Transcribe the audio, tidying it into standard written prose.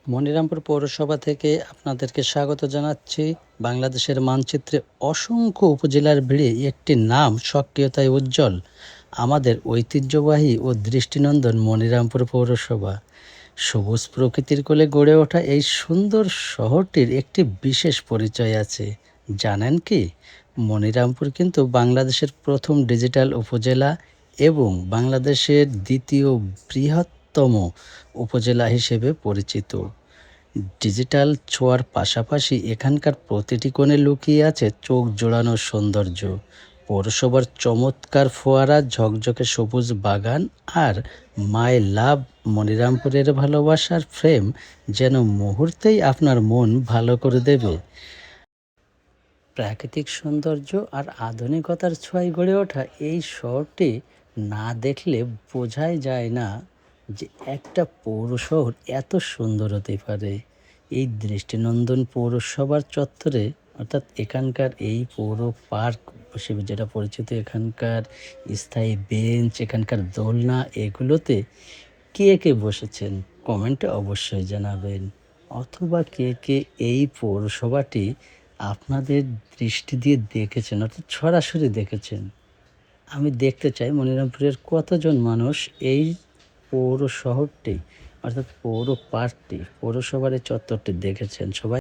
মনিরামপুর পৌরসভা থেকে আপনাদেরকে স্বাগত জানাচ্ছি। বাংলাদেশের মানচিত্রে অসংখ্য উপজেলার ভিড়ে একটি নাম সক্রিয়তায় উজ্জ্বল, আমাদের ঐতিহ্যবাহী ও দৃষ্টিনন্দন মনিরামপুর পৌরসভা। সবুজ প্রকৃতির কোলে গড়ে ওঠা এই সুন্দর শহরটির একটি বিশেষ পরিচয় আছে। জানেন কি? মনিরামপুর কিন্তু বাংলাদেশের প্রথম ডিজিটাল উপজেলা এবং বাংলাদেশের দ্বিতীয় বৃহত্তম উপজেলা হিসেবে পরিচিত। ডিজিটাল ছোঁয়ার পাশাপাশি এখানকার প্রতিটি কোণে লুকিয়ে আছে চোখ জোড়ানো সৌন্দর্য। পৌরসভার চমৎকার ফোয়ারা, ঝকঝকে সবুজ বাগান আর মাই লাভ মনিরামপুরের ভালোবাসার ফ্রেম যেন মুহূর্তেই আপনার মন ভালো করে দেবে। প্রাকৃতিক সৌন্দর্য আর আধুনিকতার ছোঁয়ায় গড়ে ওঠা এই শহরটি না দেখলে বোঝাই যায় না যে একটা পৌর শহর এত সুন্দর হতে পারে। এই দৃষ্টিনন্দন পৌরসভার চত্বরে, অর্থাৎ এখানকার এই পৌর পার্ক হিসেবে যেটা পরিচিত, এখানকার স্থায়ী বেঞ্চ, এখানকার দোলনা, এগুলোতে কে কে বসেছেন কমেন্টে অবশ্যই জানাবেন। অথবা কে কে এই পৌরসভাটি আপনাদের দৃষ্টি দিয়ে দেখেছেন, অর্থাৎ সরাসরি দেখেছেন। আমি দেখতে চাই মনিরামপুরের কতজন মানুষ এই পৌর শহরটি, অর্থাৎ পৌর পার্কটি, পৌরসভার এই চত্বরটি দেখেছেন। সবাই